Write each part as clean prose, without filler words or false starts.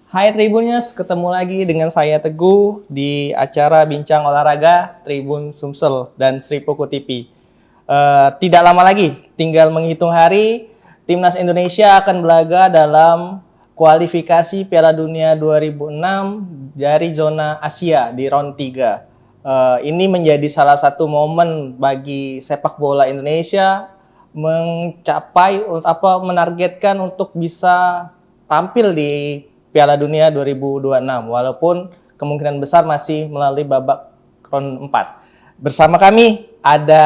Hai Tribuners, ketemu lagi dengan saya Teguh di acara Bincang Olahraga Tribun Sumsel dan Sri Puku TV. Tidak lama lagi, tinggal menghitung hari, Timnas Indonesia akan berlaga dalam kualifikasi Piala Dunia 2006 dari zona Asia di round 3. Ini menjadi salah satu momen bagi sepak bola Indonesia menargetkan untuk bisa tampil di Piala Dunia 2026 walaupun kemungkinan besar masih melalui babak round 4. Bersama kami ada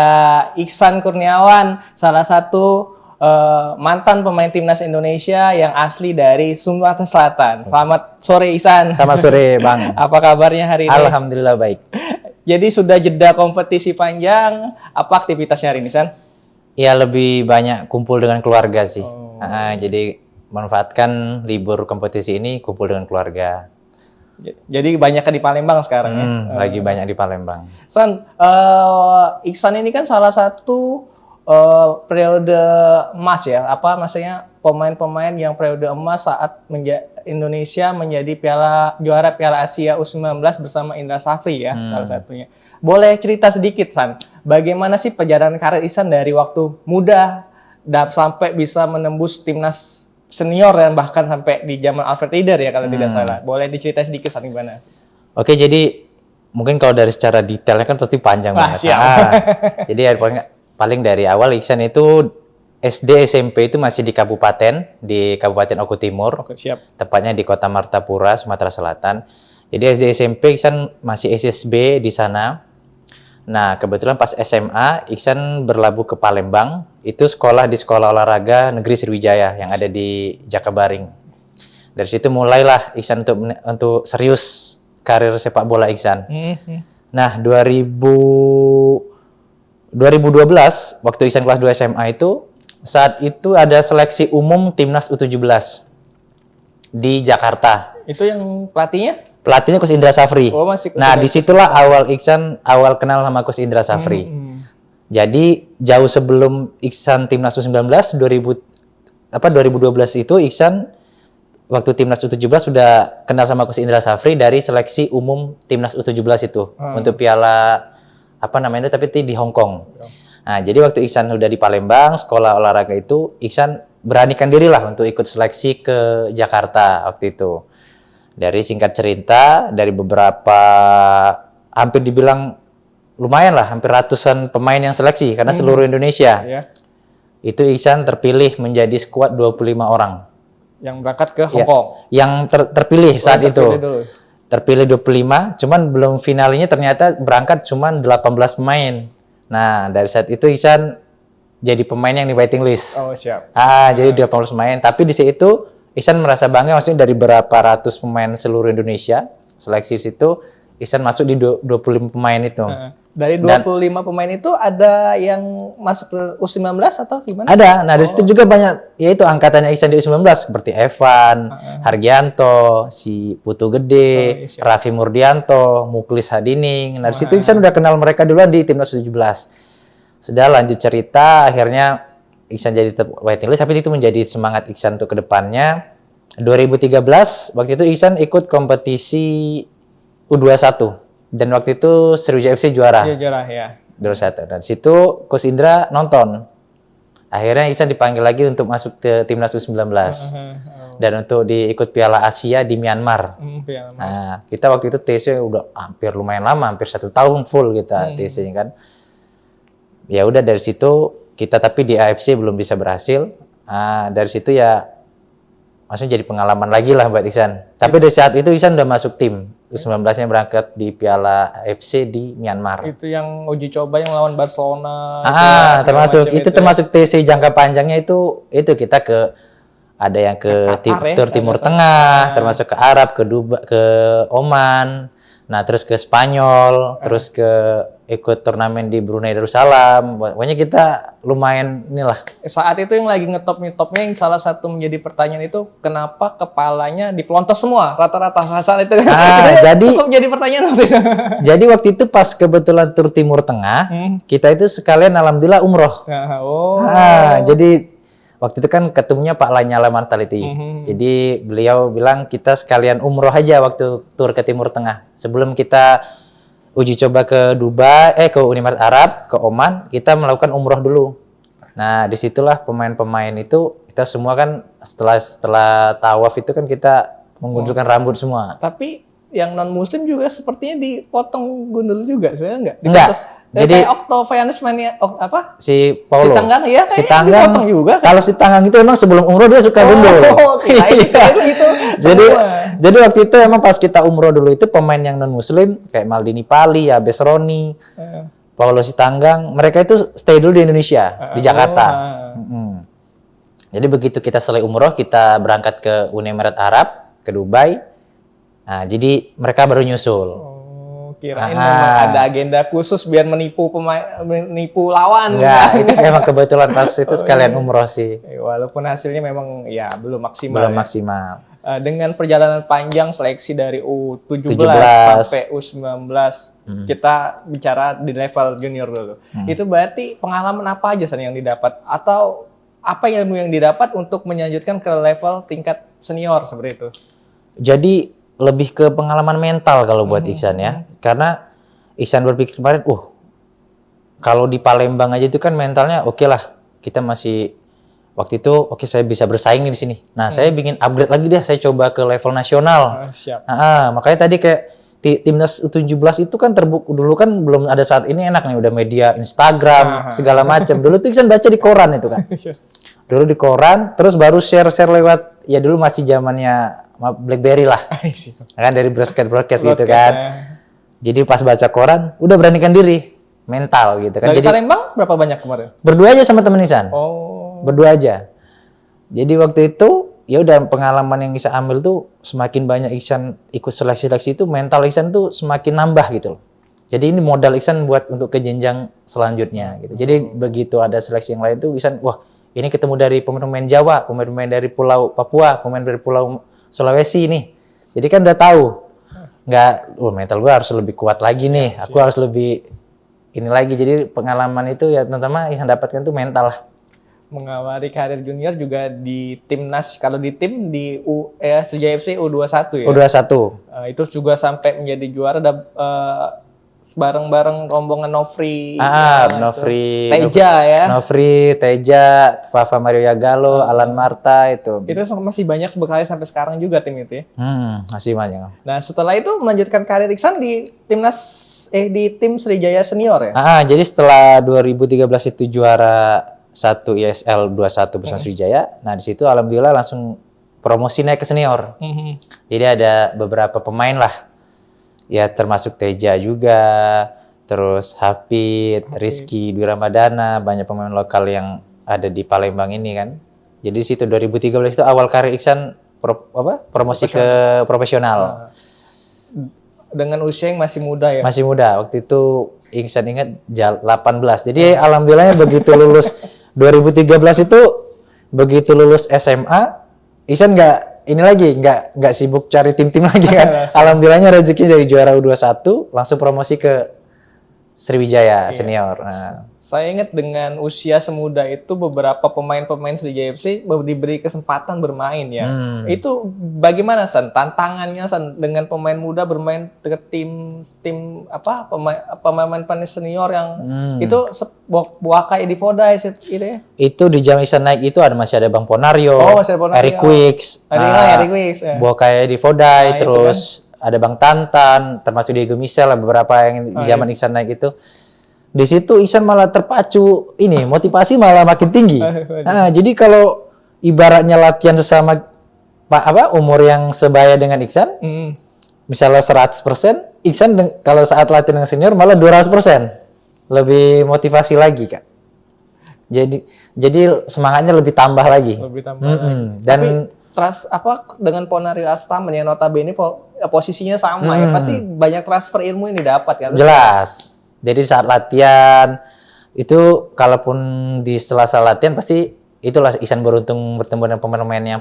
Iksan Kurniawan, salah satu mantan pemain Timnas Indonesia yang asli dari Sumatera Selatan. Selamat sore Iksan. Selamat sore Bang. Apa kabarnya hari ini? Alhamdulillah baik. Jadi sudah jeda kompetisi panjang, apa aktivitasnya hari ini San? Ya lebih banyak kumpul dengan keluarga sih. Jadi manfaatkan libur kompetisi ini kumpul dengan keluarga. Jadi banyak di Palembang sekarang ya? Lagi banyak di Palembang. San, Iksan ini kan salah satu periode emas ya, maksudnya pemain-pemain yang periode emas saat Indonesia menjadi juara Piala Asia U19 bersama Indra Safri ya, salah satunya. Boleh cerita sedikit San, bagaimana sih perjalanan karir Iksan dari waktu muda sampai bisa menembus timnas senior dan bahkan sampai di zaman Alfred Rieder ya kalau tidak salah. Boleh diceritain sedikit San gimana? Oke, jadi mungkin kalau dari secara detailnya kan pasti panjang banget. Jadi paling dari awal Iksan itu SD SMP itu masih di Kabupaten Oku Timur. Oke, siap. Tepatnya di Kota Martapura, Sumatera Selatan. Jadi SD SMP Iksan masih SSB di sana. Nah, kebetulan pas SMA, Iksan berlabuh ke Palembang, itu sekolah di Sekolah Olahraga Negeri Sriwijaya yang ada di Jakabaring. Dari situ mulailah Iksan untuk serius karir sepak bola Iksan. Nah, 2012, waktu Iksan kelas 2 SMA itu, saat itu ada seleksi umum Timnas U17 di Jakarta. Itu yang pelatihnya? Pelatihnya Coach Indra Safri. Oh, masih nah, disitulah awal Iksan kenal sama Coach Indra Safri. Jadi jauh sebelum Iksan Timnas U19 2012 itu Iksan waktu Timnas U17 sudah kenal sama Coach Indra Safri dari seleksi umum Timnas U17 itu untuk piala tapi itu di Hong Kong. Nah, jadi waktu Iksan udah di Palembang, sekolah olahraga itu Iksan beranikan diri lah untuk ikut seleksi ke Jakarta waktu itu. Dari singkat cerita, dari beberapa hampir dibilang lumayan lah, hampir ratusan pemain yang seleksi karena seluruh Indonesia. Itu Iksan terpilih menjadi skuad 25 orang. Yang berangkat ke Hong Kong. Yang terpilih saat itu. Terpilih 25, cuman belum finalnya ternyata berangkat cuman 18 pemain. Nah, dari saat itu Iksan jadi pemain yang di waiting list. Oh, siap. Jadi 18 pemain, tapi di situ Iksan merasa bangga, maksudnya dari berapa ratus pemain seluruh Indonesia, seleksi situ, Iksan masuk di 25 pemain itu. Dari 25 pemain itu ada yang masuk ke U19 atau gimana? Ada, nah dari situ juga banyak, yaitu angkatannya Iksan di U19, seperti Evan, Hargianto, si Putu Gede, Raffi Murdianto, Muklis Hadining. Nah dari situ Iksan udah kenal mereka duluan di Timnas U17. Sudah lanjut cerita, akhirnya Iksan jadi waiting list, tapi itu menjadi semangat Iksan untuk kedepannya. 2013, waktu itu Iksan ikut kompetisi U21. Dan waktu itu Sriwijaya FC juara. Iya, juara ya. 21. Dan situ Coach Indra nonton. Akhirnya Iksan dipanggil lagi untuk masuk ke Timnas U19. Dan untuk diikut Piala Asia di Myanmar. Nah, kita waktu itu TC udah hampir lumayan lama, hampir 1 tahun full kita TC-nya kan. Ya udah dari situ kita tapi di AFC belum bisa berhasil. Dari situ ya maksudnya jadi pengalaman lagi lah buat Iksan. Tapi dari saat itu Iksan udah masuk tim. U19-nya berangkat di Piala AFC di Myanmar. Itu yang uji coba yang lawan Barcelona. Termasuk itu termasuk TC jangka panjangnya itu kita ada yang ke Timur Tengah, termasuk ke Arab, ke Dubai, ke Oman. Nah, terus ke Spanyol, terus ke ikut turnamen di Brunei Darussalam. Pokoknya kita lumayan inilah. Saat itu yang lagi ngetopnya yang salah satu menjadi pertanyaan itu kenapa kepalanya dipelontos semua rata-rata saat itu. Jadi cukup jadi pertanyaan waktu itu. Jadi waktu itu pas kebetulan tur Timur Tengah, kita itu sekalian alhamdulillah umroh. Oh. Jadi waktu itu kan ketemunya Pak Lanyala Mataliti. Jadi beliau bilang kita sekalian umroh aja waktu tur ke Timur Tengah. Sebelum kita uji coba ke Dubai, ke Uni Emirat Arab, ke Oman, kita melakukan umroh dulu. Nah, disitulah pemain-pemain itu kita semua kan setelah tawaf itu kan kita menggundulkan rambut semua. Tapi yang non Muslim juga sepertinya dipotong gundul juga, sebenarnya enggak? Enggak. Jadi Jadi Octavianus Mania apa? si Paulo. Si Tanggang ya, Si kayaknya Tanggang dipotong juga. Kalau si Tanggang itu emang sebelum umroh dia suka gundul. Oh, kirain itu. Jadi waktu itu emang pas kita umroh dulu itu pemain yang non Muslim kayak Maldini Pali, Abes Roni, Paulo Sitanggang, mereka itu stay dulu di Indonesia, di Jakarta. Jadi begitu kita selesai umroh, kita berangkat ke Uni Emirat Arab, ke Dubai. Nah, jadi mereka baru nyusul. Kirain memang ada agenda khusus biar menipu lawan. Enggak, itu emang kebetulan pas itu sekalian umroh sih. Walaupun hasilnya memang ya belum maksimal. Belum maksimal. Dengan perjalanan panjang seleksi dari U17 sampai U19, kita bicara di level junior dulu. Itu berarti pengalaman apa aja San yang didapat? Atau apa ilmu yang didapat untuk melanjutkan ke level tingkat senior seperti itu? Jadi lebih ke pengalaman mental kalau buat Iksan ya. Karena Iksan berpikir kemarin, kalau di Palembang aja itu kan mentalnya oke lah. Kita masih waktu itu saya bisa bersaing nih di sini. Nah, saya ingin upgrade lagi deh, saya coba ke level nasional. Siap. Makanya tadi kayak timnas U17 itu kan dulu kan belum ada saat ini enak nih udah media Instagram segala macam. Dulu tuh Iksan baca di koran itu kan. Dulu di koran, terus baru share lewat ya dulu masih zamannya BlackBerry lah. Kan dari broadcast gitu kan. Jadi pas baca koran, udah beranikan diri, mental gitu kan. Dari jadi Palembang berapa banyak kemarin? Berdua aja sama temen Iksan. Berdua aja. Jadi waktu itu ya udah pengalaman yang Iksan ambil tuh semakin banyak Iksan ikut seleksi-seleksi itu mental Iksan tuh semakin nambah gitu loh. Jadi ini modal Iksan buat untuk ke jenjang selanjutnya gitu. Jadi begitu ada seleksi yang lain tuh Iksan ini ketemu dari pemain-pemain Jawa, pemain-pemain dari Pulau Papua, pemain dari Pulau Sulawesi nih. Jadi kan udah tahu. Mental gue harus lebih kuat lagi nih. Aku harus lebih ini lagi. Jadi pengalaman itu ya terutama Iksan dapatkan tuh mental lah. Mengawali karir junior juga di timnas, kalau di tim di Sriwijaya FC U21 ya. U21. Itu juga sampai menjadi juara bareng-bareng rombongan Nofri. Nofri, Teja, Fafa Mario Yagalo, Alan Marta itu. Itu masih banyak berkarir sampai sekarang juga tim itu ya. Masih banyak. Nah, setelah itu melanjutkan karir Iksan di tim Sriwijaya senior ya. Jadi setelah 2013 itu juara 1 ISL 21 bersama Sriwijaya. Nah, di situ alhamdulillah langsung promosi naik ke senior. Jadi ada beberapa pemain lah. Ya termasuk Teja juga, terus Hafid, Rizky, Dwi Ramadana, banyak pemain lokal yang ada di Palembang ini kan. Jadi di situ 2013 itu awal karir Iksan promosi ke profesional. Dengan usia yang masih muda ya? Masih muda. Waktu itu Iksan ingat 18. Jadi alhamdulillahnya begitu lulus 2013 itu, begitu lulus SMA, Iksan nggak sibuk cari tim-tim lagi kan. Alhamdulillahnya rezeki dari juara U21 langsung promosi ke Sriwijaya senior. Nah. Saya ingat dengan usia semuda itu beberapa pemain-pemain Sriwijaya FC diberi kesempatan bermain ya. Itu bagaimana San? Tantangannya San dengan pemain muda bermain ke tim pemain senior yang itu Buakai di Foda itu ya. Itu di jam Iksan naik itu masih ada Bang Ponario, Eric Wicks, Buakai di Foda, terus ada Bang Tantan, termasuk Diego Michel lah beberapa yang di zaman Iksan naik itu. Di situ Iksan malah terpacu motivasi malah makin tinggi. Nah, jadi kalau ibaratnya latihan sesama umur yang sebaya dengan Iksan, misalnya 100%, Iksan kalau saat latihan dengan senior malah 200%. Lebih motivasi lagi, Kak. Jadi semangatnya lebih tambah lagi. Dan tapi dengan Ponario Astam yang notabene posisinya sama ya, pasti banyak transfer ilmu yang didapat kan. Jelas. Jadi saat latihan itu kalaupun di sela-sela latihan pasti itulah Ihsan beruntung bertemu dengan pemain-pemain yang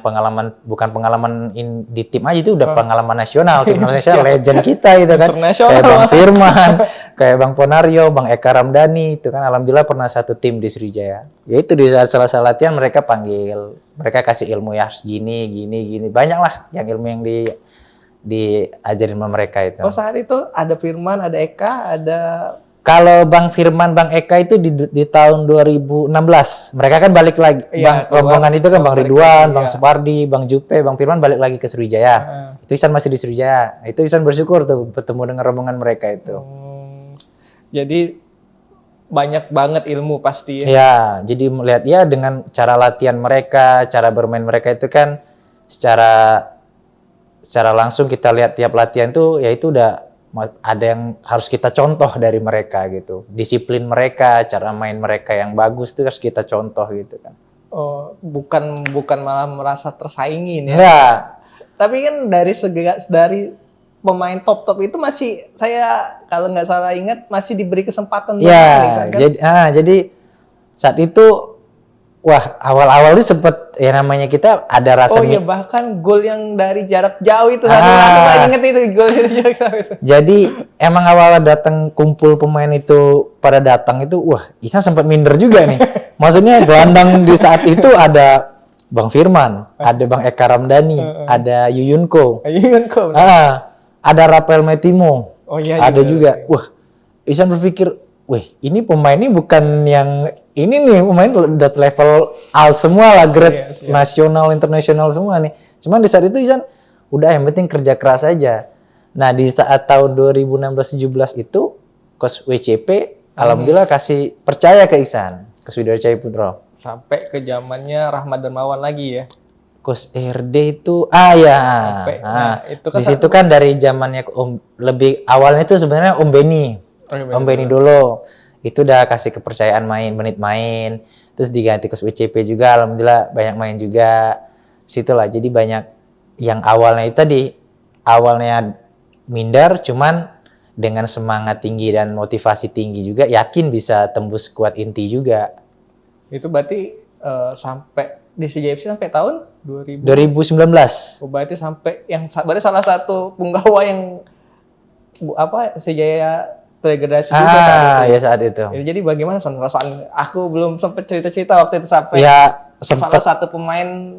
bukan pengalaman di tim aja, itu udah pengalaman nasional, tim nasional legend kita itu kan. Kayak Bang Firman, kayak Bang Ponario, Bang Eka Ramdhani itu kan alhamdulillah pernah satu tim di Sriwijaya. Ya itu di saat latihan mereka panggil, mereka kasih ilmu ya harus gini. Banyak lah yang ilmu yang diajarin sama mereka itu. Oh, saat itu ada Firman, ada Eka, ada... Kalau Bang Firman, Bang Eka itu di tahun 2016. Mereka kan balik lagi. Iya, rombongan itu kan Bang Ridwan, lagi, Bang Supardi, Bang Jupe, Bang Firman balik lagi ke Sriwijaya. Itu Ihsan masih di Sriwijaya. Itu Ihsan bersyukur tuh bertemu dengan rombongan mereka itu. Jadi banyak banget ilmu pasti ya. Ya, jadi melihat ya dengan cara latihan mereka, cara bermain mereka itu kan secara langsung kita lihat tiap latihan tuh ya itu udah ada yang harus kita contoh dari mereka gitu. Disiplin mereka, cara main mereka yang bagus tuh harus kita contoh gitu kan. Oh, bukan malah merasa tersaingin ya. Enggak. Tapi kan dari pemain top itu masih, saya kalau nggak salah ingat masih diberi kesempatan ya, kan? Jadi saat itu wah, awal-awal itu sempet ya namanya kita ada rasa. Oh iya, bahkan gol yang dari jarak jauh itu satu saya inget itu gol dari jarak jauh itu. Jadi emang awal datang kumpul pemain itu pada datang itu wah, Ihsan sempat minder juga nih. Maksudnya gelandang di saat itu ada Bang Firman, ada Bang Eka Ramdhani, ada Yuyunko. Ada Rafael Metimo. Oh iya, ada juga. Wah, Ihsan berpikir, wih, ini pemain ini bukan yang ini nih, pemain udah level A semua lah, grade nasional, internasional semua nih. Cuman di saat itu Ihsan udah yang penting kerja keras aja. Nah, di saat tahun 2016-17 itu Coach WCP alhamdulillah kasih percaya ke Ihsan, Coach Widodo Cahayaputro. Sampai ke zamannya Rahmat Darmawan lagi ya. Coach RD itu ya. Itu kan di situ kan dari zamannya lebih awalnya itu sebenarnya Om Beni. Om Beni dulu itu udah kasih kepercayaan menit main, terus diganti Coach WCP juga, alhamdulillah banyak main juga. Situlah jadi banyak yang awalnya itu awalnya minder, cuman dengan semangat tinggi dan motivasi tinggi juga yakin bisa tembus skuad inti juga. Itu berarti sampai di CJFC sampai tahun 2019. Oh, berarti berarti salah satu penggawa yang Sriwijaya terdegradasi juga ya saat itu. Jadi bagaimana perasaan? Aku belum sempat cerita-cerita waktu itu sampai salah satu pemain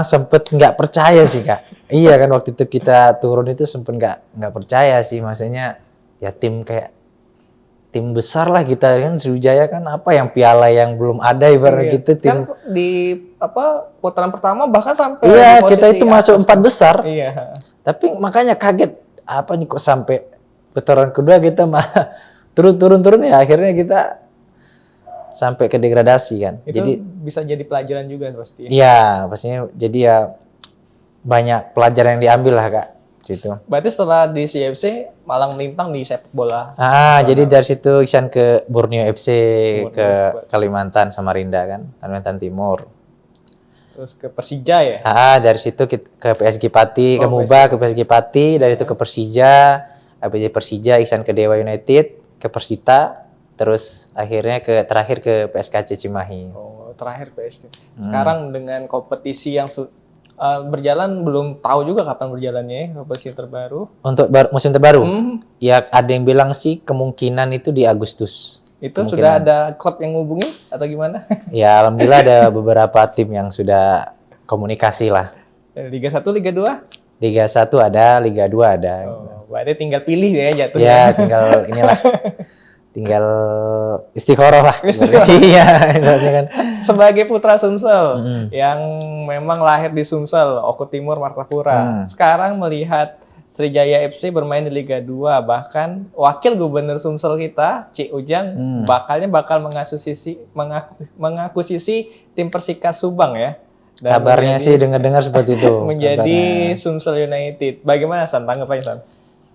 sempet nggak percaya sih Kak. Iya kan waktu itu kita turun itu sempet nggak percaya sih, maksudnya ya tim besar lah kita kan, Sriwijaya kan yang piala yang belum ada ibaratnya gitu tim. Kan di putaran pertama bahkan sampai kita itu masuk 4 besar. Iya. Tapi makanya kaget nih kok sampai putaran kedua kita malah turun ya, akhirnya kita sampai ke degradasi kan. Itu jadi bisa jadi pelajaran juga pasti. Iya, pastinya jadi ya banyak pelajaran yang diambil lah Kak. Situ. Berarti setelah di CFC malang melintang di sepak bola. Jadi dari situ Ihsan ke Borneo FC, ke Kalimantan Samarinda kan, Kalimantan Timur. Terus ke Persija ya? Dari situ ke PSG Pati, ke Muba, ke PSG Pati, dari itu ke Persija, habis Persija Ihsan ke Dewa United, ke Persita, terus akhirnya terakhir ke PSKC Cimahi. Oh, terakhir PSG. Sekarang dengan kompetisi yang berjalan, belum tahu juga kapan berjalannya kompetisi terbaru. Untuk musim terbaru? Ya ada yang bilang sih kemungkinan itu di Agustus. Itu sudah ada klub yang ngubungi atau gimana? Ya alhamdulillah ada beberapa tim yang sudah komunikasi lah. Liga 1, Liga 2? Liga 1 ada, Liga 2 ada. Oh, berarti tinggal pilih ya jatuhnya. Ya tinggal inilah. Tinggal istikharah lah. Iya, kan. Sebagai putra Sumsel yang memang lahir di Sumsel, Oku Timur, Martapura. Sekarang melihat Sriwijaya FC bermain di Liga 2, bahkan wakil gubernur Sumsel kita, Cik Ujang, bakal mengakuisisi tim Persikas Subang ya. Dan kabarnya sih dengar-dengar seperti itu. Menjadi Sumsel United. Bagaimana San tanggapannya San?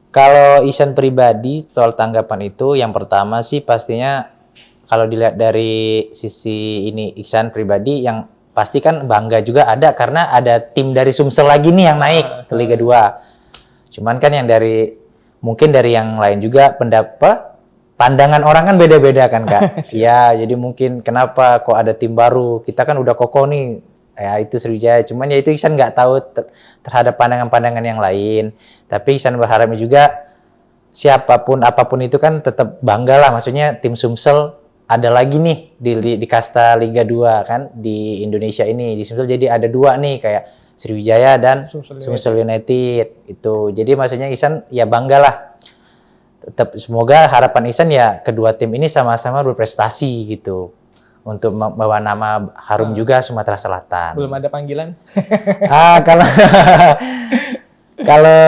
Kalau Ihsan pribadi soal tanggapan itu, yang pertama sih pastinya kalau dilihat dari sisi ini Ihsan pribadi yang pasti kan bangga juga ada karena ada tim dari Sumsel lagi nih yang naik ke Liga 2. Cuman kan yang mungkin dari yang lain juga pandangan orang kan beda-beda kan Kak. Ya, jadi mungkin kenapa kok ada tim baru? Kita kan udah kokoh nih. Ya itu Sriwijaya. Cuman ya itu Ihsan nggak tahu terhadap pandangan-pandangan yang lain. Tapi Ihsan berharapnya juga siapapun apapun itu kan tetap bangga lah. Maksudnya tim Sumsel ada lagi nih di kasta Liga 2 kan di Indonesia ini. Di Sumsel jadi ada 2 nih kayak Sriwijaya dan Sumsel United. Itu. Jadi maksudnya Ihsan ya bangga lah. Tetap semoga harapan Ihsan ya kedua tim ini sama-sama berprestasi gitu untuk membawa nama harum juga Sumatera Selatan. Belum ada panggilan? Kalau kalau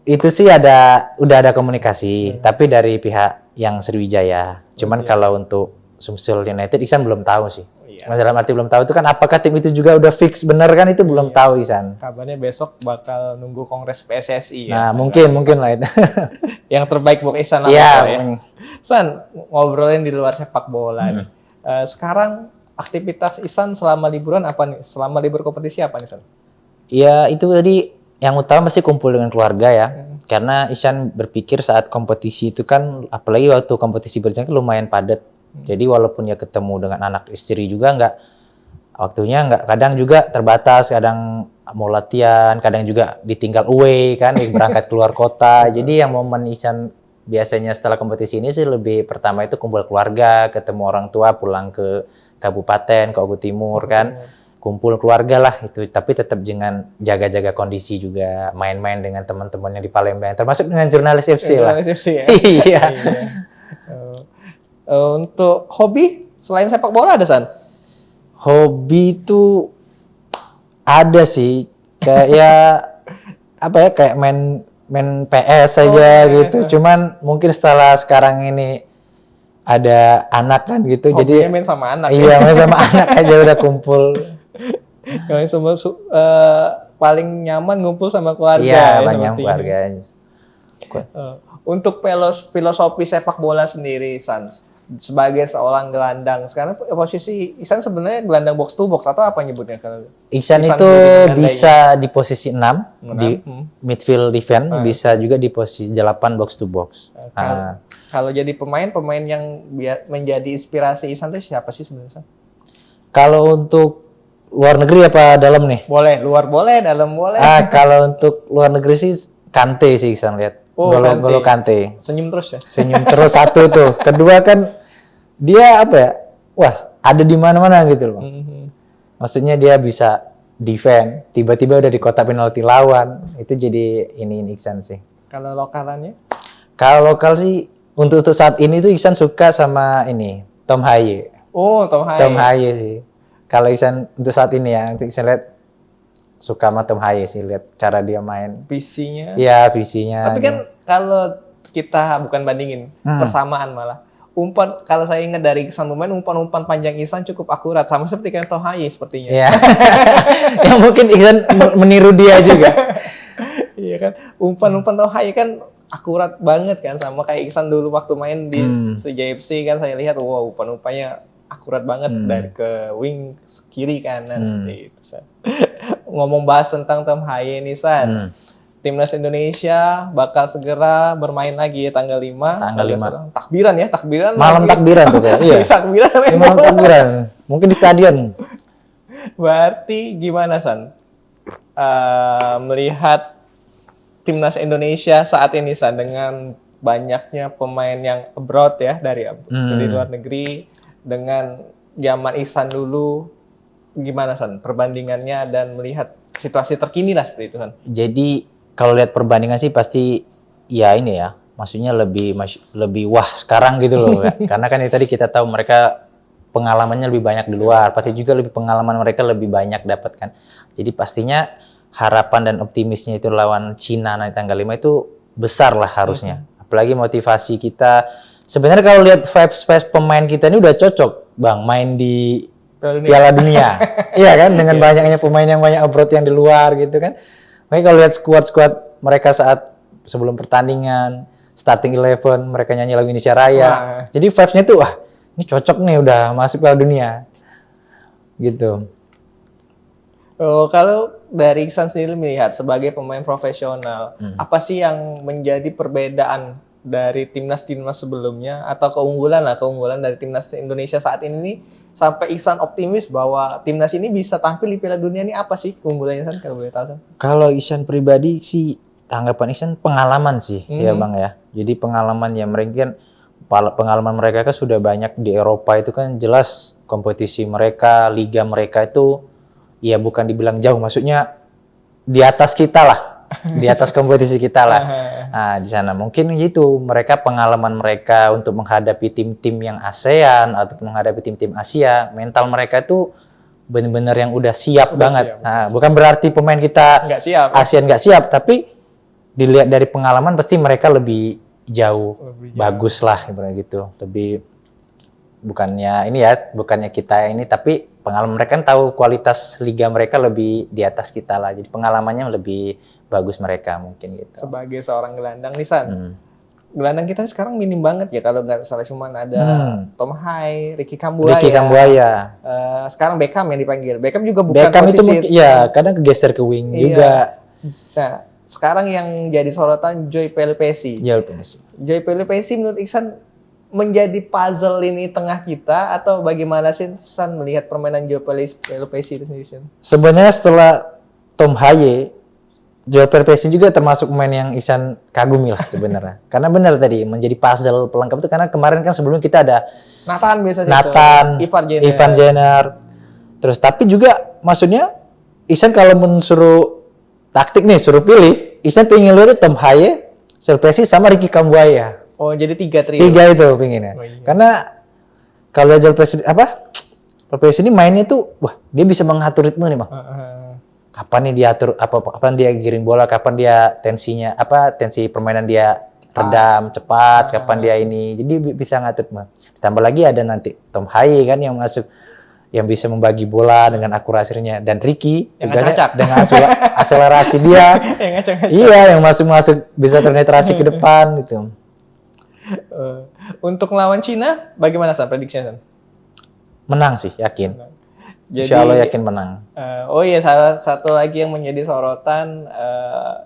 itu sih udah ada komunikasi, tapi dari pihak yang Sriwijaya. Cuman kalau untuk Sumsel United Ihsan belum tahu sih. Dalam arti belum tahu itu kan apakah tim itu juga udah fix bener kan itu belum tahu Ihsan. Kabarnya besok bakal nunggu kongres PSSI Nah, ya. mungkin lah itu. Yang terbaik buat Ihsan lah Iya. ya. San, ngobrolin di luar sepak bola nih. Sekarang aktivitas Ihsan selama liburan apa nih? Selama libur kompetisi apa nih, San? Ya, itu tadi yang utama pasti kumpul dengan keluarga ya. Karena Ihsan berpikir saat kompetisi itu kan apalagi waktu kompetisi berjalan kan lumayan padat. Jadi walaupun ya ketemu dengan anak istri juga waktunya kadang juga terbatas, kadang mau latihan, kadang juga ditinggal away kan, berangkat keluar kota. Jadi yang momen Ihsan biasanya setelah kompetisi ini sih lebih pertama itu kumpul keluarga, ketemu orang tua, pulang ke kabupaten, ke Ogo Timur kan, kumpul keluarga lah itu. Tapi tetap dengan jaga-jaga kondisi juga, main-main dengan teman-temannya di Palembang, termasuk dengan jurnalis FC lah. Jurnalis FC ya? Iya. Untuk hobi selain sepak bola ada, San? Hobi itu ada sih, kayak main PS saja gitu. Cuman mungkin setelah sekarang ini ada anak kan gitu, Hobinya jadi main sama anak. iya main sama anak aja udah kumpul. Yang semua paling nyaman ngumpul sama keluarga. Iya, ya, banyak sepertinya. keluarga. Untuk filosofi sepak bola sendiri, San, sebagai seorang gelandang, sekarang posisi Ihsan sebenarnya gelandang box to box atau apa nyebutnya? Ihsan itu bisa di posisi 6 di midfield defense, bisa juga di posisi 8 box to box. Kalau jadi pemain yang menjadi inspirasi Ihsan itu siapa sih sebenarnya? Kalau untuk luar negeri apa dalam nih? Boleh, luar boleh, dalam boleh. Kalau untuk luar negeri sih Kante sih Ihsan lihat. Golo Kante. Senyum terus ya? Senyum terus satu tuh. Kedua kan dia wah ada di mana-mana gitu loh. Maksudnya dia bisa defend, tiba-tiba udah di kotak penalti lawan. Itu jadi ini Ihsan sih. Kalau lokalannya? Kalau lokal sih untuk saat ini tuh Ihsan suka sama ini Tom Haye. Oh, Tom Haye. Tom Haye sih. Kalau Ihsan untuk saat ini ya, untuk Ihsan lihat suka sama Tom Haye sih, lihat cara dia main. Visinya. Iya, visinya. Tapi kan kalau kita bukan bandingin, persamaan malah. Kalau saya ingat dari Ihsan pemain, umpan panjang Ihsan cukup akurat, sama seperti kayak Tom Haye sepertinya. Iya. Yang mungkin Ihsan meniru dia juga. Iya kan, umpan Tom Haye kan akurat banget kan, sama kayak Ihsan dulu waktu main di Sriwijaya FC kan, saya lihat wow umpannya akurat banget dari ke wing kiri kanan gitu. Ngomong bahas tentang Tom Haye nih, San. Timnas Indonesia bakal segera bermain lagi ya, tanggal 5. Tanggal 5. Takbiran ya, takbiran. Malam lagi. takbiran tuh kayak. Iya. Takbiran. Malam takbiran. Mungkin di stadion. Berarti gimana, San? Melihat Timnas Indonesia saat ini, San, dengan banyaknya pemain yang abroad ya, dari luar negeri, dengan zaman Ihsan dulu, gimana, San, perbandingannya dan melihat situasi terkini lah seperti itu, San? Jadi kalau lihat perbandingan sih pasti ya ini ya, maksudnya lebih wah sekarang gitu loh. Karena kan tadi kita tahu mereka pengalamannya lebih banyak di luar, pasti juga pengalaman mereka lebih banyak dapat kan. Jadi pastinya harapan dan optimisnya itu lawan Cina nanti tanggal 5 itu besar lah harusnya. Apalagi motivasi kita. Sebenarnya kalau lihat vibes pemain kita ini udah cocok, Bang, main di Piala Dunia. Iya kan, dengan banyaknya pemain yang banyak abroad yang di luar gitu kan. Makanya kalau lihat skuad mereka saat sebelum pertandingan, starting 11, mereka nyanyi lagu Indonesia Raya. Jadi vibes-nya tuh wah, ini cocok nih udah masuk Piala Dunia. Gitu. Oh, kalau dari Ihsan sendiri melihat sebagai pemain profesional, apa sih yang menjadi perbedaan dari timnas sebelumnya atau keunggulan dari timnas Indonesia saat ini nih, sampai Ihsan optimis bahwa timnas ini bisa tampil di Piala Dunia, ini apa sih keunggulannya San, kalau boleh tahu San? Kalau Ihsan pribadi sih, tanggapan Ihsan pengalaman sih, ya Bang ya. Jadi pengalaman ya, mereka kan pengalaman mereka kan sudah banyak di Eropa, itu kan jelas kompetisi mereka, liga mereka itu ya bukan dibilang jauh, maksudnya di atas kita lah, di atas kompetisi kita lah. Nah, di sana mungkin gitu, mereka pengalaman mereka untuk menghadapi tim-tim yang ASEAN atau menghadapi tim-tim Asia, mental mereka itu benar-benar yang udah siap banget. Siap. Nah, bukan berarti pemain kita Nggak siap. ASEAN nggak siap, tapi dilihat dari pengalaman pasti mereka lebih jauh, bagus lah ibaratnya gitu. Lebih bukannya ini ya, bukannya kita ini, tapi pengalaman mereka kan tahu kualitas liga mereka lebih di atas kita lah. Jadi pengalamannya lebih bagus mereka mungkin gitu. Sebagai seorang gelandang nih San, gelandang kita sekarang minim banget ya, kalau nggak salah cuma ada Tom Hai, Ricky Kambuaya. Sekarang Beckham yang dipanggil. Beckham juga bukan Beckham posisi itu ya kadang kegeser ke wing juga. Nah, sekarang yang jadi sorotan Joy Pelupesi. Joy Pelupesi menurut Ihsan menjadi puzzle lini tengah kita, atau bagaimana sih San melihat permainan Joy Pelupesi itu sendiri? Sebenarnya setelah Tom Haye, Joy Pelupesi juga termasuk pemain yang Ihsan kagumi lah sebenarnya. Karena benar tadi menjadi puzzle pelengkap itu, karena kemarin kan sebelum kita ada Nathan, Ivan Jenner. Terus tapi juga maksudnya Ihsan kalau mensuruh taktik nih, suruh pilih, Ihsan pengen lihat Tom Haye, Pelupesi sama Ricky Kambuaya. Oh, jadi 3 trio. 3 itu pengennya. Oh, iya. Karena kalau Pelupesi ini mainnya tuh, wah, dia bisa mengatur ritme nih, Bang. Kapan nih dia atur kapan dia giring bola, kapan dia tensi permainan dia redam cepat, kapan dia ini. Jadi bisa ngatur, Bang. Ditambah lagi ada nanti Tom Haye kan yang masuk, yang bisa membagi bola dengan akurasinya, dan Ricky dengan akselerasi dia. Iya, yang masuk bisa ternetrasi ke depan gitu. Untuk melawan Cina bagaimana San prediksinya San? Menang sih, yakin. Jadi, Insya Allah yakin menang. Oh iya, salah satu lagi yang menjadi sorotan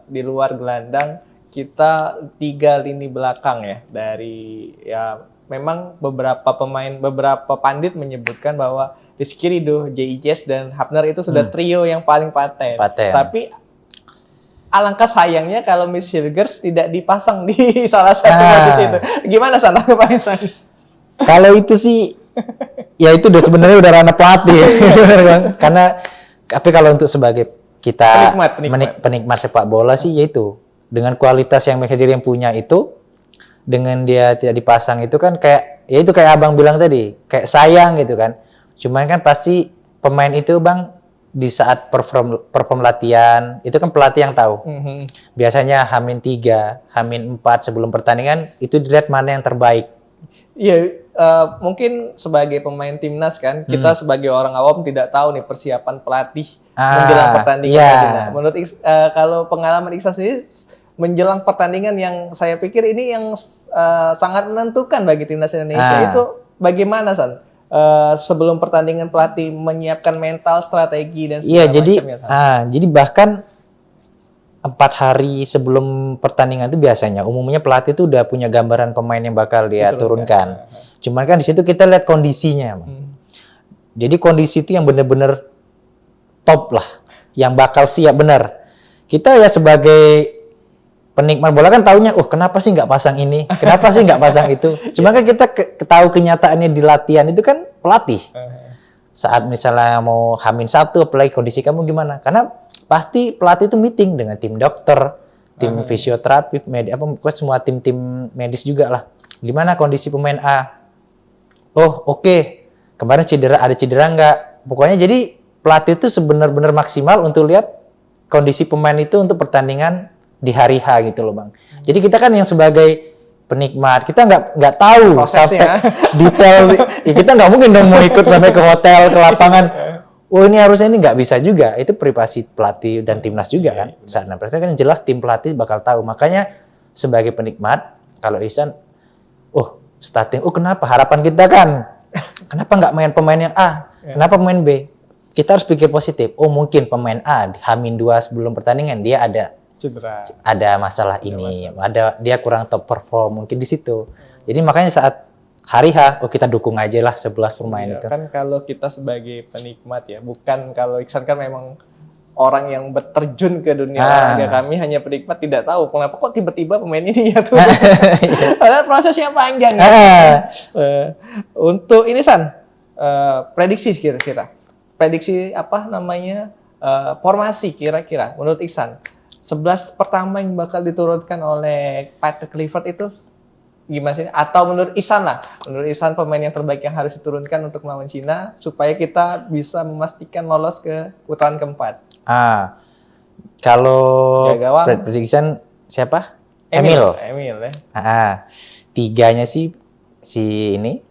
di luar gelandang, kita 3 lini belakang ya, dari ya memang beberapa pandit menyebutkan bahwa Rizky Ridho, J.I. Jazz, dan Hafner itu sudah trio yang paling paten. Tapi alangkah sayangnya kalau Miss Hilgers tidak dipasang di salah satu posisi itu. Gimana San tanggapannya San? Kalau itu sih, ya itu sebenarnya udah ranah pelatih. Karena tapi kalau untuk sebagai kita penikmat sepak bola sih, yaitu dengan kualitas yang manajer yang punya itu, dengan dia tidak dipasang itu kan kayak, ya itu kayak abang bilang tadi, kayak sayang gitu kan. Cuman kan pasti pemain itu Bang, di saat perform latihan, itu kan pelatih yang tahu. Biasanya H-3, H-4 sebelum pertandingan, itu dilihat mana yang terbaik. Iya, mungkin sebagai pemain timnas kan, kita sebagai orang awam tidak tahu nih persiapan pelatih menjelang pertandingan. Nah, menurut kalau pengalaman Ihsan sendiri menjelang pertandingan, yang saya pikir ini yang sangat menentukan bagi timnas Indonesia, itu bagaimana San? Sebelum pertandingan pelatih menyiapkan mental, strategi, dan segala macamnya. Jadi bahkan 4 hari sebelum pertandingan itu biasanya umumnya pelatih itu udah punya gambaran pemain yang bakal dia turunkan. Cuman kan di situ kita lihat kondisinya. Jadi kondisi itu yang benar-benar top lah, yang bakal siap benar. Kita ya sebagai penikmat bola kan taunya, kenapa sih nggak pasang ini? Kenapa sih nggak pasang itu? Cuma kan kita tahu kenyataannya di latihan itu kan pelatih. Saat misalnya mau H-1, apalagi kondisi kamu gimana? Karena pasti pelatih itu meeting dengan tim dokter, tim fisioterapi, semua tim-tim medis juga lah. Gimana kondisi pemain A? Oke. Kemarin ada cedera nggak? Pokoknya jadi pelatih itu sebenar-benar maksimal untuk lihat kondisi pemain itu untuk pertandingan di hari H gitu loh Bang. Jadi kita kan yang sebagai penikmat, kita nggak tahu sampai detail. Kita nggak mungkin dong mau ikut sampai ke hotel, ke lapangan. Ini harusnya ini nggak bisa juga. Itu privasi pelatih dan timnas juga kan. Nah, berarti kan jelas tim pelatih bakal tahu. Makanya sebagai penikmat, kalau Ihsan, starting, kenapa? Harapan kita kan, kenapa nggak main pemain yang A? Kenapa pemain B? Kita harus pikir positif. Mungkin pemain A di H-2 sebelum pertandingan dia ada Cedera. ada masalah ini, ada dia kurang top perform mungkin di situ. Jadi makanya saat hari H, kita dukung aja lah 11 pemain Iya, itu. kan kalau kita sebagai penikmat ya, bukan kalau Iksan kan memang orang yang berterjun ke dunia olahraga, kami hanya penikmat tidak tahu kenapa kok tiba-tiba pemain ini ya tuh. Padahal prosesnya panjang ya. Untuk ini San, prediksi kira-kira. Prediksi apa namanya? Formasi kira-kira menurut Iksan. 11 pertama yang bakal diturunkan oleh Patrick Kluivert itu gimana sih? Atau menurut Ihsan lah, menurut Ihsan pemain yang terbaik yang harus diturunkan untuk melawan Cina supaya kita bisa memastikan lolos ke putaran keempat. Kalau Jaga gawang. prediction siapa? Emil ya. Tiganya sih si ini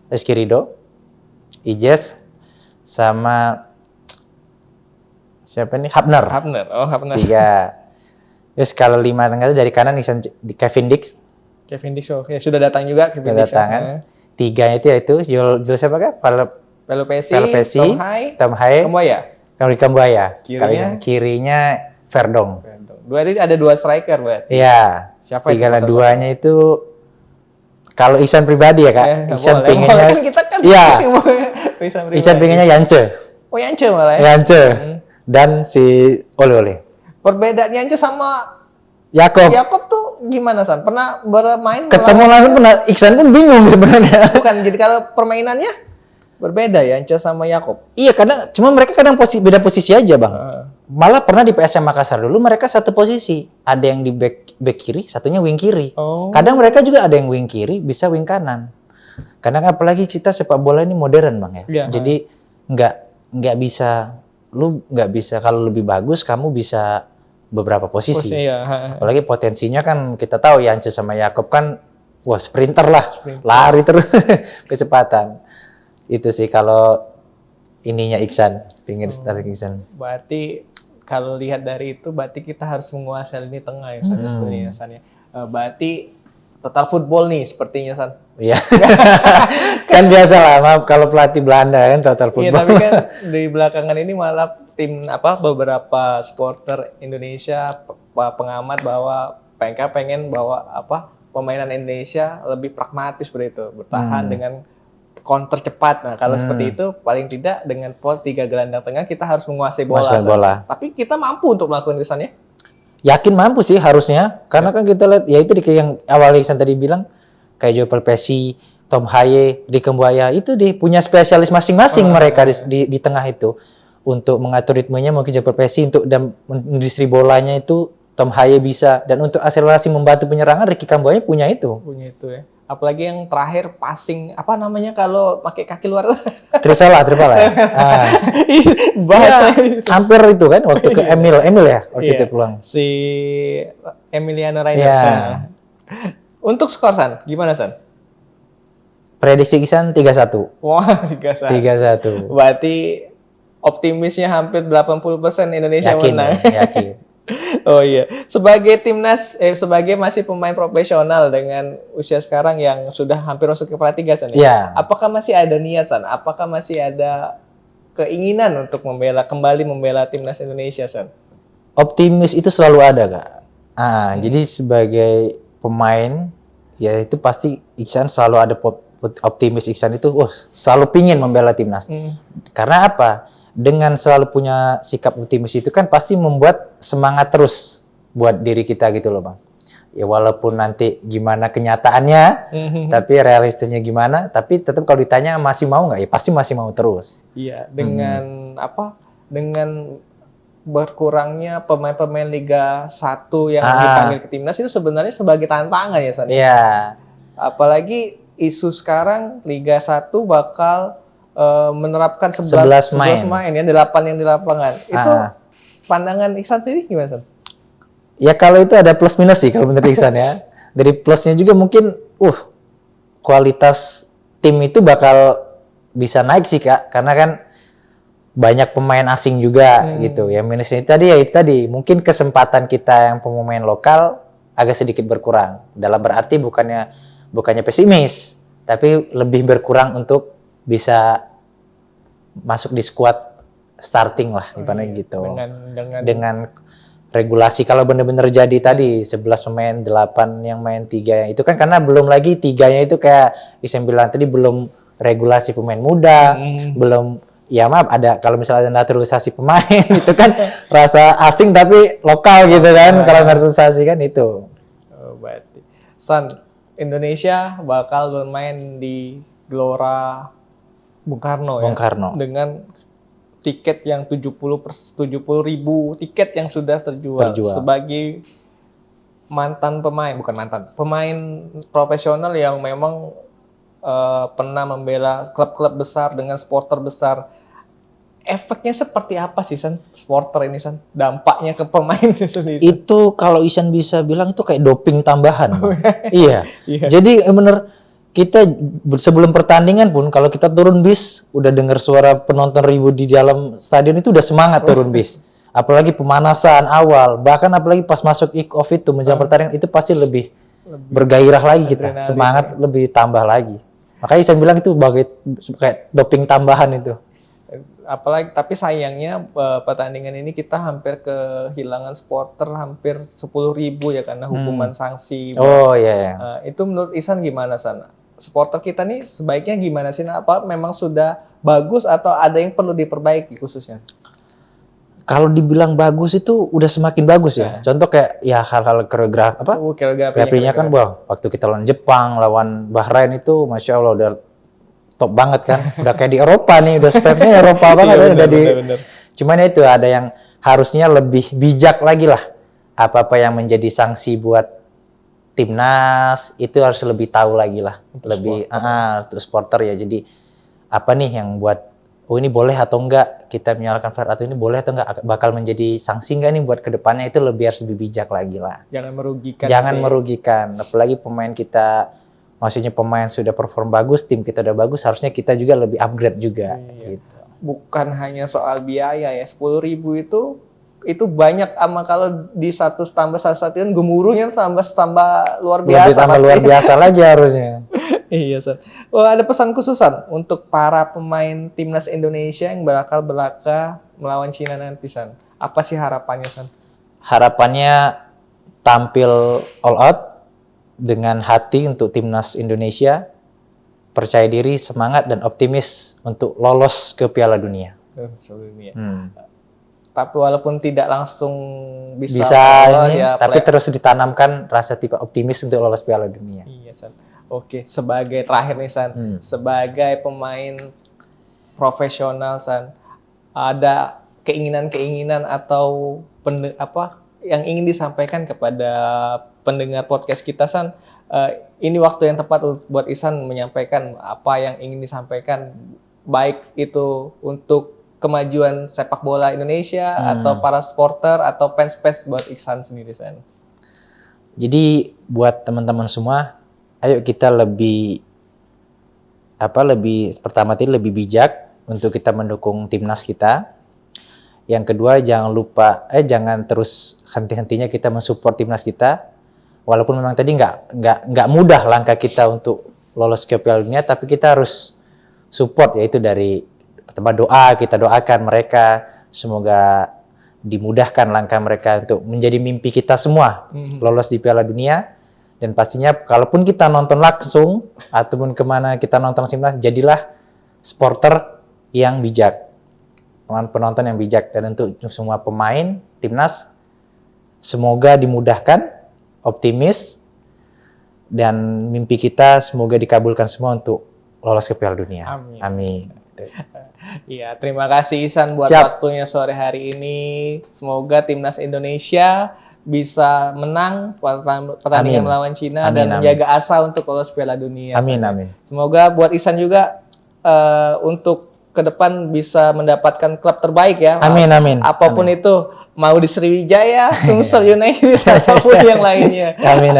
Rizky Ridho, Ijes, sama siapa nih? Hapner. Hapner. 3. Terus kalau 5 tengah itu dari kanan Kevin Dix. Kevin Dix, ya sudah datang juga Kevin Dix. Datang. 3 itu Jules siapa kah? Pelupesi, Tom Haye, Kambuaya. Kirinya Verdong. 2 itu ada 2 striker, berarti. Iya. Siapa itu? 2-nya itu kalau Ihsan pribadi ya, Kak. Ihsan pinginnya iya. Ihsan pinginnya Yance. Oh, Yance malah ya. Yance. Dan si Ole. Perbedaannya Yance sama Yakob tuh gimana, San? Pernah bermain? Ketemu langsung pernah, Iksan pun bingung sebenarnya. Bukan, jadi kalau permainannya berbeda ya, Yance sama Yakob. Iya, cuma mereka kadang beda posisi aja, Bang. Malah pernah di PSM Makassar dulu mereka satu posisi. Ada yang di back kiri, satunya wing kiri. Kadang mereka juga ada yang wing kiri, bisa wing kanan. Karena apalagi kita sepak bola ini modern, Bang ya. Jadi nggak bisa, lu nggak bisa kalau lebih bagus kamu bisa beberapa posisi. Apalagi potensinya kan kita tahu Yance sama Yakob kan sprinter lah. Lari terus kecepatan. Itu sih kalau ininya Iksan, pingin strategi Iksan. Berarti kalau lihat dari itu berarti kita harus menguasai lini tengah ya San, sebenarnya San ya. Berarti total football nih sepertinya San. Iya. Kan biasa lah, maaf kalau pelatih Belanda kan total football. Iya, tapi kan di belakangan ini malah beberapa supporter Indonesia, pengamat bahwa pengen bahwa permainan Indonesia lebih pragmatis seperti itu, bertahan dengan counter cepat. Nah, kalau seperti itu paling tidak dengan 3 gelandang tengah kita harus menguasai bola. Tapi kita mampu untuk melakukan kesannya. Yakin mampu sih harusnya, karena kan kita lihat ya itu yang awal Iksan tadi bilang kayak Joe Pelpesi, Tom Haye, Kambuaya itu punya spesialis masing-masing mereka di tengah itu. Untuk mengatur ritmenya mungkin Joe Pelpesi, untuk dan mendistribusi bolanya itu Tom Haye bisa, dan untuk akselerasi membantu penyerangan Kambuaya punya itu. Punya itu ya. Apalagi yang terakhir passing kalau pakai kaki luar. Trivela. Bahasa hampir itu kan waktu ke Emil ya waktu itu pulang. Si Emiliano Reinders. Untuk skor San, gimana San? Prediksi Iksan 3-1. Wah, 3-1. Berarti optimisnya hampir 80% Indonesia menang. Yakin. Oh iya, sebagai timnas, sebagai masih pemain profesional dengan usia sekarang yang sudah hampir masuk ke Pratiga San. Apakah masih ada niat San? Apakah masih ada keinginan untuk kembali membela timnas Indonesia San? Optimis itu selalu ada, Kak. Jadi sebagai pemain ya itu pasti Iksan selalu ada optimis. Iksan itu selalu pingin membela timnas. Karena apa? Dengan selalu punya sikap optimis itu kan pasti membuat semangat terus buat diri kita gitu loh, Bang. Ya walaupun nanti gimana kenyataannya, tapi realistisnya gimana, tapi tetap kalau ditanya masih mau nggak, ya pasti masih mau terus. Iya, dengan dengan berkurangnya pemain-pemain Liga 1 yang dipanggil ke timnas itu sebenarnya sebagai tantangan ya, San? Iya. Apalagi isu sekarang Liga 1 bakal menerapkan 11 main ya, 8 yang di lapangan. Itu pandangan Iksan sendiri gimana, San? Ya kalau itu ada plus minus sih kalau menurut Iksan ya. Dari plusnya juga mungkin kualitas tim itu bakal bisa naik sih, Kak. Karena kan banyak pemain asing juga gitu. Ya minusnya itu tadi mungkin kesempatan kita yang pemain lokal agak sedikit berkurang. Dalam berarti bukannya pesimis, tapi lebih berkurang untuk bisa masuk di squad starting lah, ibaratnya gitu. regulasi kalau benar-benar jadi tadi 11 pemain, 8 yang main 3 itu kan karena belum lagi 3-nya itu kayak Iksan bilang tadi belum regulasi pemain muda, belum ya maaf ada kalau misalnya ada naturalisasi pemain itu kan rasa asing tapi lokal gitu kan kalau naturalisasi kan itu. Oh, berarti San, Indonesia bakal bermain di Gelora Bung Karno ya. Bung Karno. Dengan tiket yang 70 ribu tiket yang sudah terjual. Sebagai pemain profesional yang memang pernah membela klub-klub besar dengan supporter besar. Efeknya seperti apa sih San, supporter ini San? Dampaknya ke pemain itu sendiri? Itu kalau Isan bisa bilang itu kayak doping tambahan. Iya. Iya. Jadi bener kita sebelum pertandingan pun kalau kita turun bis udah dengar suara penonton ribu di dalam stadion itu udah semangat turun bis. Apalagi pemanasan awal, bahkan apalagi pas masuk kick-off itu menjelang pertandingan itu pasti lebih bergairah lagi kita, semangat lebih tambah lagi. Makanya saya bilang itu sebagai kayak doping tambahan itu. Apalagi tapi sayangnya pertandingan ini kita hampir kehilangan supporter hampir 10.000 ya karena hukuman sanksi. Oh iya. Itu menurut Ihsan gimana San? Supporter kita nih sebaiknya gimana sih? Apa memang sudah bagus atau ada yang perlu diperbaiki khususnya? Kalau dibilang bagus itu udah semakin bagus ya. Contoh kayak ya hal-hal koreografinya kan waktu kita lawan Jepang, lawan Bahrain itu Masya Allah udah top banget kan. Udah kayak di Eropa nih, udah stepnya Eropa banget. Iya, udah bener. Cuman itu ada yang harusnya lebih bijak lagi lah. Apa-apa yang menjadi sanksi buat timnas itu harus lebih tahu lagi lah. Untuk supporter ya. Jadi apa nih yang buat ini boleh atau enggak kita menyalahkan VAR atau ini boleh atau enggak bakal menjadi sanksi enggak nih buat kedepannya itu harus lebih bijak lagi lah. Jangan merugikan. Apalagi pemain kita, maksudnya pemain sudah perform bagus, tim kita udah bagus, harusnya kita juga lebih upgrade juga. Iya. Gitu. Bukan hanya soal biaya ya, 10.000 itu banyak, ama kalau di satu stadion gemuruhnya tambah luar biasa. Lebih tambah luar biasa lagi harusnya. Iya, San. Ada pesan khususan untuk para pemain timnas Indonesia yang bakal berlaga melawan Cina nanti, San. Apa sih harapannya, San? Harapannya tampil all out dengan hati untuk timnas Indonesia, percaya diri, semangat dan optimis untuk lolos ke Piala Dunia. Tapi walaupun tidak langsung bisa lolos, tapi terus ditanamkan rasa tipe optimis untuk lolos Piala Dunia. Iya, San. Oke, sebagai terakhir nih San, sebagai pemain profesional San, ada keinginan-keinginan atau yang ingin disampaikan kepada pendengar podcast kita San? Ini waktu yang tepat buat Ihsan menyampaikan apa yang ingin disampaikan, baik itu untuk kemajuan sepak bola Indonesia atau para supporter atau fans buat Ihsan sendiri San. Jadi buat teman-teman semua, ayo kita lebih lebih bijak untuk kita mendukung timnas kita. Yang kedua jangan terus henti-hentinya kita mensupport timnas kita. Walaupun memang tadi nggak mudah langkah kita untuk lolos ke Piala Dunia, tapi kita harus support, yaitu dari pertama doa, kita doakan mereka semoga dimudahkan langkah mereka untuk menjadi mimpi kita semua lolos di Piala Dunia. Dan pastinya kalaupun kita nonton langsung ataupun kemana kita nonton timnas, jadilah supporter yang bijak, penonton yang bijak. Dan untuk semua pemain timnas semoga dimudahkan, optimis, dan mimpi kita semoga dikabulkan semua untuk lolos ke Piala Dunia. Amin. Iya, terima kasih Ihsan buat waktunya sore hari ini. Semoga timnas Indonesia bisa menang pertandingan melawan Cina dan menjaga asa untuk lolos Piala Dunia. Amin. Semoga buat Ihsan juga untuk ke depan bisa mendapatkan klub terbaik ya. Amin. Apapun itu, mau di Sriwijaya, Sumsel United ataupun yang lainnya. Amin.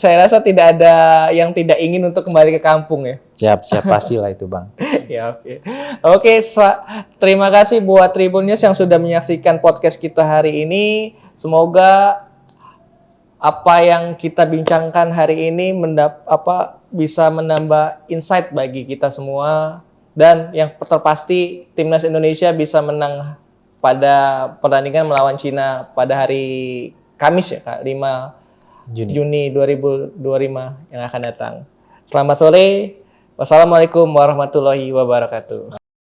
Saya rasa tidak ada yang tidak ingin untuk kembali ke kampung ya. Siap pastilah itu Bang. Ya, Oke, terima kasih buat Tribunnews yang sudah menyaksikan podcast kita hari ini. Semoga apa yang kita bincangkan hari ini bisa menambah insight bagi kita semua, dan yang terpasti timnas Indonesia bisa menang pada pertandingan melawan Cina pada hari Kamis ya Kak, 5 Juni 2025 yang akan datang. Selamat sore. Wassalamualaikum warahmatullahi wabarakatuh.